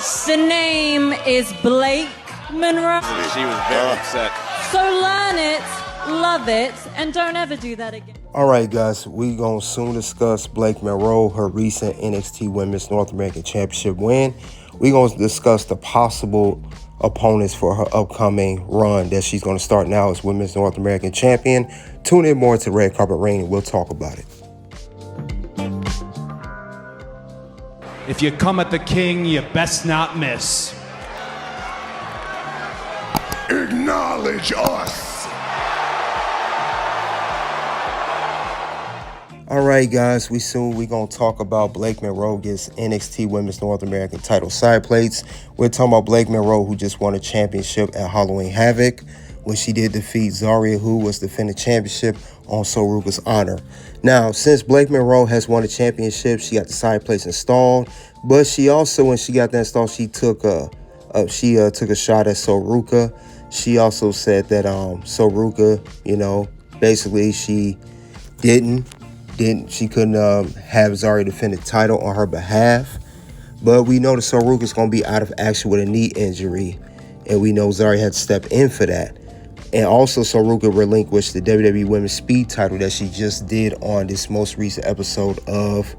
this. The name is Blake Monroe. She was very upset. So learn it, love it, and don't ever do that again. All right, guys, we gonna soon discuss Blake Monroe, her recent NXT Women's North American Championship win. We gonna discuss the possible opponents for her upcoming run that she's gonna start now as Women's North American Champion. Tune in more to Red Carpet Reign and we'll talk about it. If you come at the king, you best not miss. Acknowledge us. All right, guys, we gonna talk about Blake Monroe gets NXT Women's North American title Sideplates. We're talking about Blake Monroe, who just won a championship at Halloween Havoc when she did defeat Zaria, who was defending championship on Ruca's honor. Now, since Blake Monroe has won a championship, she got the Sideplates installed, but she also, when she got that installed, she took a shot at Ruca. She also said that Ruca, basically she couldn't have Zaria defend the title on her behalf. But we know that Ruca's going to be out of action with a knee injury, and we know Zaria had to step in for that. And also, Ruca relinquished the WWE Women's Speed title that she just did on this most recent episode of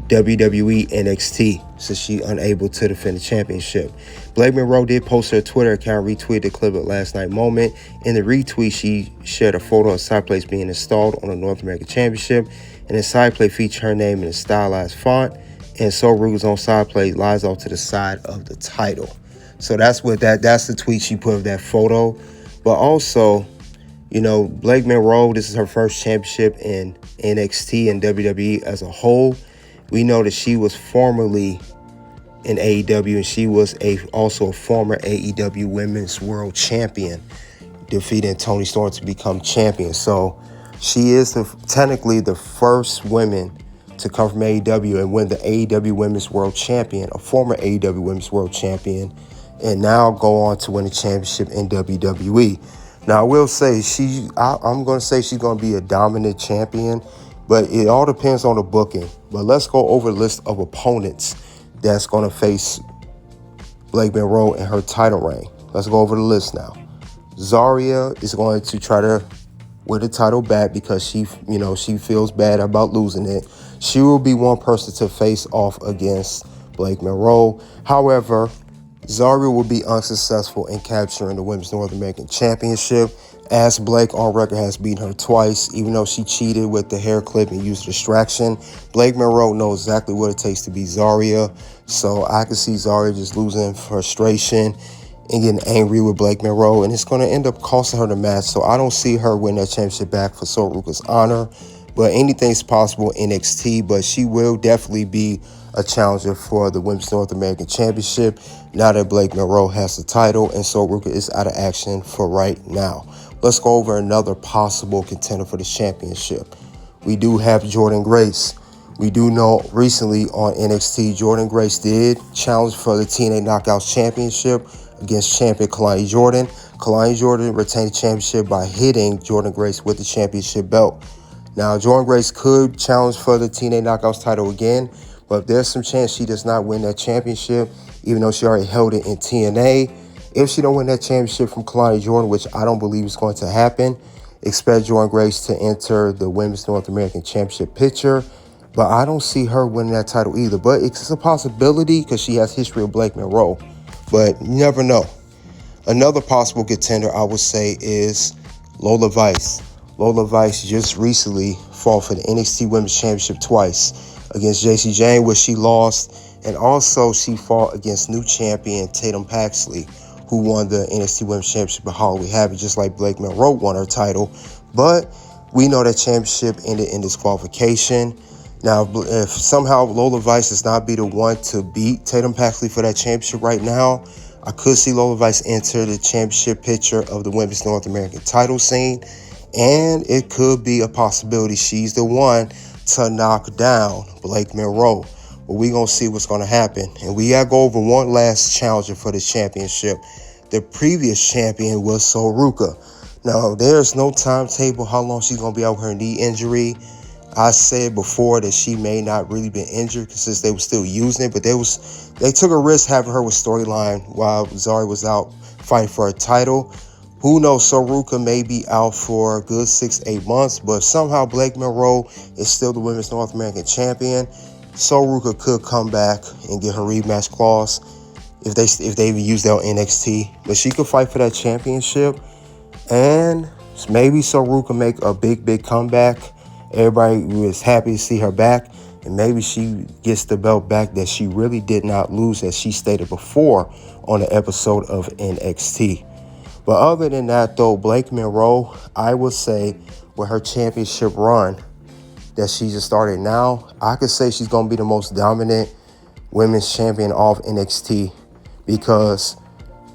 WWE NXT, since she unable to defend the championship. Blake Monroe did post her Twitter account, retweeted the clip of last night moment. In the retweet, she shared a photo of Sideplates being installed on the North American Championship, and the Sideplate featured her name in a stylized font, and Ruca's own Sideplate lies off to the side of the title. So that's the tweet she put of that photo. But also, Blake Monroe, this is her first championship in NXT and WWE as a whole. We know that she was formerly in AEW, and she was also a former AEW Women's World Champion, defeating Toni Storm to become champion. So she is technically the first woman to come from AEW and win the AEW Women's World Champion, a former AEW Women's World Champion, and now go on to win a championship in WWE. Now, I will say I'm going to say she's going to be a dominant champion, but it all depends on the booking. But let's go over the list of opponents that's going to face Blake Monroe in her title reign. Let's go over the list now. Zaria is going to try to win the title back because she feels bad about losing it. She will be one person to face off against Blake Monroe. However, Zaria will be unsuccessful in capturing the Women's North American Championship, as Blake on record has beaten her twice. Even though she cheated with the hair clip and used distraction, Blake Monroe knows exactly what it takes to beat Zaria. So I can see Zaria just losing frustration and getting angry with Blake Monroe, and it's going to end up costing her the match. So I don't see her win that championship back for Ruca's honor. But anything's possible in NXT, but she will definitely be a challenger for the Women's North American Championship now that Blake Monroe has the title and Ruca is out of action for right now. Let's go over another possible contender for the championship. We do have Jordynne Grace. We do know recently on NXT, Jordynne Grace did challenge for the TNA Knockouts Championship against champion Kalani Jordan. Kalani Jordan retained the championship by hitting Jordynne Grace with the championship belt. Now, Jordynne Grace could challenge for the TNA Knockouts title again, but there's some chance she does not win that championship, even though she already held it in TNA. If she don't win that championship from Kalani Jordan, which I don't believe is going to happen, expect Jordynne Grace to enter the Women's North American Championship picture, but I don't see her winning that title either. But it's a possibility because she has history with Blake Monroe, but you never know. Another possible contender, I would say, is Lola Vice. Lola Vice just recently fought for the NXT Women's Championship twice against JC Jane, where she lost, and also she fought against new champion Tatum Paxley, who won the NXT Women's Championship at Halloween Havoc, just like Blake Monroe won her title. But we know that championship ended in disqualification. Now, if somehow Lola Vice does not be the one to beat Tatum Paxley for that championship right now, I could see Lola Vice enter the championship picture of the Women's North American title scene, and it could be a possibility she's the one to knock down Blake Monroe. But we're going to see what's going to happen. And we got to go over one last challenger for this championship. The previous champion was ZaRuca. Now, there's no timetable how long she's going to be out with her knee injury. I said before that she may not really been injured since they were still using it, but they took a risk having her with storyline while Zaria was out fighting for a title. Who knows, ZaRuca may be out for a good 6-8 months, but somehow Blake Monroe is still the Women's North American Champion. ZaRuca could come back and get her rematch clause if they even use that on NXT. But she could fight for that championship, and maybe ZaRuca make a big comeback. Everybody was happy to see her back, and maybe she gets the belt back that she really did not lose, as she stated before on the episode of NXT. But other than that, though, Blake Monroe, I would say with her championship run that she just started now, I could say she's going to be the most dominant women's champion of NXT, because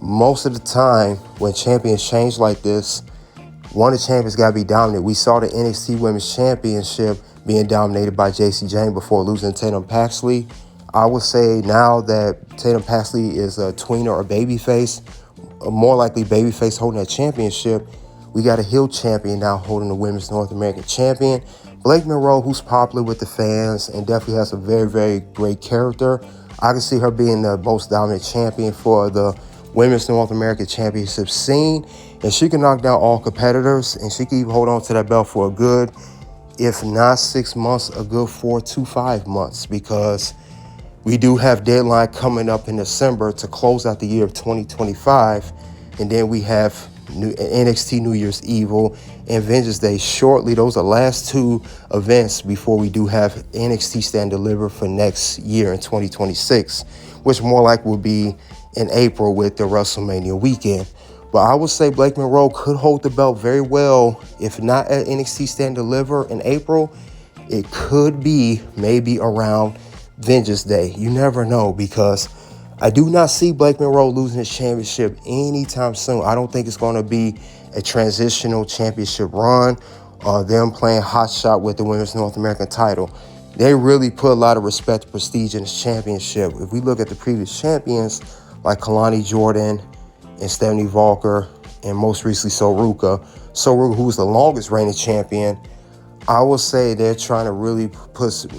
most of the time when champions change like this, one of the champions got to be dominant. We saw the NXT Women's Championship being dominated by JC Jane before losing to Tatum Paxley. I would say now that Tatum Paxley is a tweener or babyface, more likely babyface holding that championship, we got a heel champion now holding the Women's North American Champion. Blake Monroe, who's popular with the fans and definitely has a very great character. I can see her being the most dominant champion for the Women's North American Championship scene, and she can knock down all competitors, and she can even hold on to that belt for a good, if not 6 months, a good 4 to 5 months, because we do have deadline coming up in December to close out the year of 2025, and then we have NXT New Year's Evil and Vengeance Day shortly. Those are the last two events before we do have NXT Stand Deliver for next year in 2026, which more like will be in April with the WrestleMania weekend. But I would say Blake Monroe could hold the belt very well. If not at NXT Stand Deliver in April, it could be maybe around Vengeance Day. You never know, because I do not see Blake Monroe losing his championship anytime soon. I don't think it's going to be a transitional championship run or them playing hot shot with the Women's North American title. They really put a lot of respect and prestige in this championship. If we look at the previous champions like Kalani Jordan and Stephanie Valker, and most recently ZaRuca, who was the longest reigning champion, I would say they're trying to really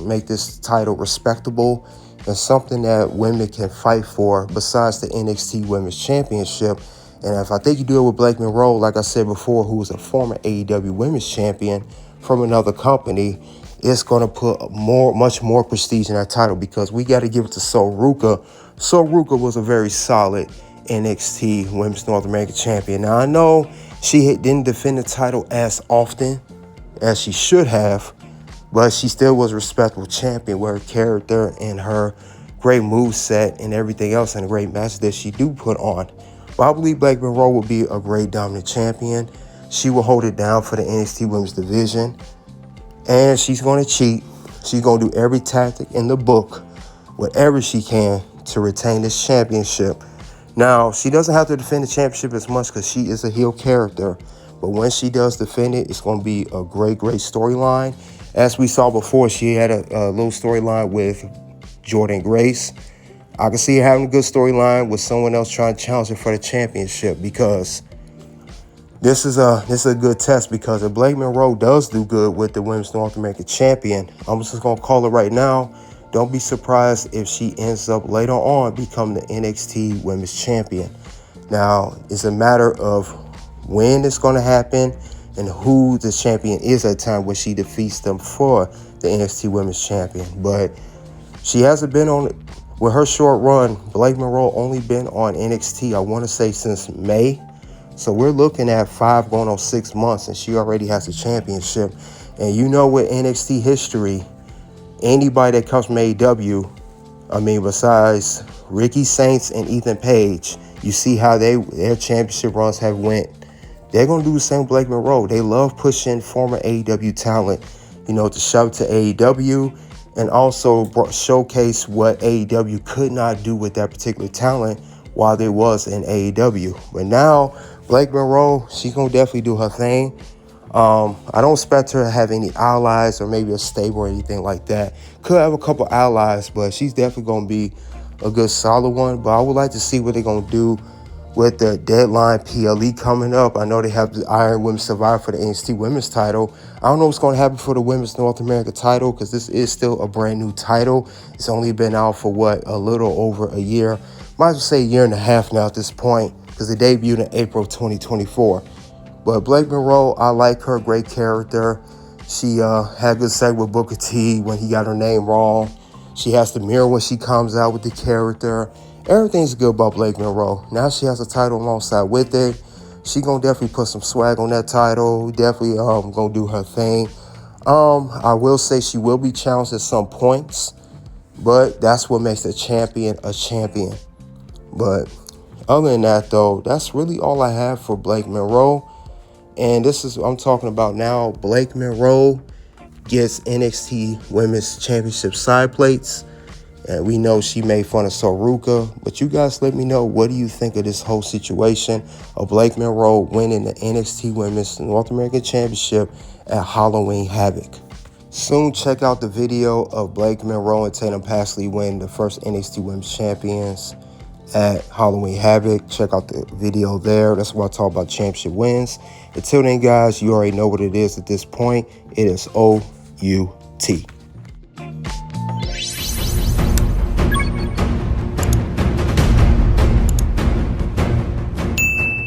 make this title respectable and something that women can fight for besides the NXT Women's Championship. And if I think you do it with Blake Monroe, like I said before, who was a former AEW Women's Champion from another company, it's going to put much more prestige in that title, because we got to give it to ZaRuca. ZaRuca was a very solid NXT Women's North American Champion. Now, I know she didn't defend the title as often as she should have, but she still was a respectable champion with her character and her great moveset and everything else, and a great match that she do put on. But I believe Blake Monroe will be a great dominant champion. She will hold it down for the NXT Women's Division, and she's going to cheat. She's going to do every tactic in the book, whatever she can, to retain this championship. Now, she doesn't have to defend the championship as much because she is a heel character, but when she does defend it, it's going to be a great storyline. As we saw before, she had a little storyline with Jordynne Grace. I can see her having a good storyline with someone else trying to challenge her for the championship, because this is a good test. Because if Blake Monroe does do good with the Women's North American Champion, I'm just going to call it right now. Don't be surprised if she ends up later on becoming the NXT Women's Champion. Now, it's a matter of when it's going to happen and who the champion is at the time when she defeats them for the NXT Women's Champion. But she hasn't been on, with her short run, Blake Monroe only been on NXT, I want to say, since May. So we're looking at 5 going on 6 months, and she already has a championship. And you know, with NXT history, anybody that comes from AEW, besides Ricky Saints and Ethan Page, you see how their championship runs have went. They're going to do the same with Blake Monroe. They love pushing former AEW talent, to shove to AEW, and also showcase what AEW could not do with that particular talent while they was in AEW. But now, Blake Monroe, she's going to definitely do her thing. I don't expect her to have any allies or maybe a stable or anything like that. Could have a couple allies, but she's definitely going to be a good solid one. But I would like to see what they're going to do with the Deadline PLE coming up. I know they have the Iron Women's Survivor for the NXT Women's title. I don't know what's going to happen for the Women's North America title because this is still a brand new title. It's only been out for, a little over a year. Might as well say a year and a half now at this point because it debuted in April 2024. But Blake Monroe, I like her, great character. She had a good segment with Booker T when he got her name wrong. She has the mirror when she comes out with the character. Everything's good about Blake Monroe. Now she has a title alongside with it. She gonna definitely put some swag on that title. Definitely gonna do her thing. I will say she will be challenged at some points, but that's what makes a champion a champion. But other than that, though, that's really all I have for Blake Monroe. And this is what I'm talking about now. Blake Monroe gets NXT Women's Championship side plates. And we know she made fun of ZaRuca. But you guys let me know, what do you think of this whole situation of Blake Monroe winning the NXT Women's North American Championship at Halloween Havoc? Soon check out the video of Blake Monroe and Tatum Pasley win the first NXT Women's Champions at Halloween Havoc. Check out the video there. That's what I talk about championship wins. Until then, guys, you already know what it is at this point. It is OUT.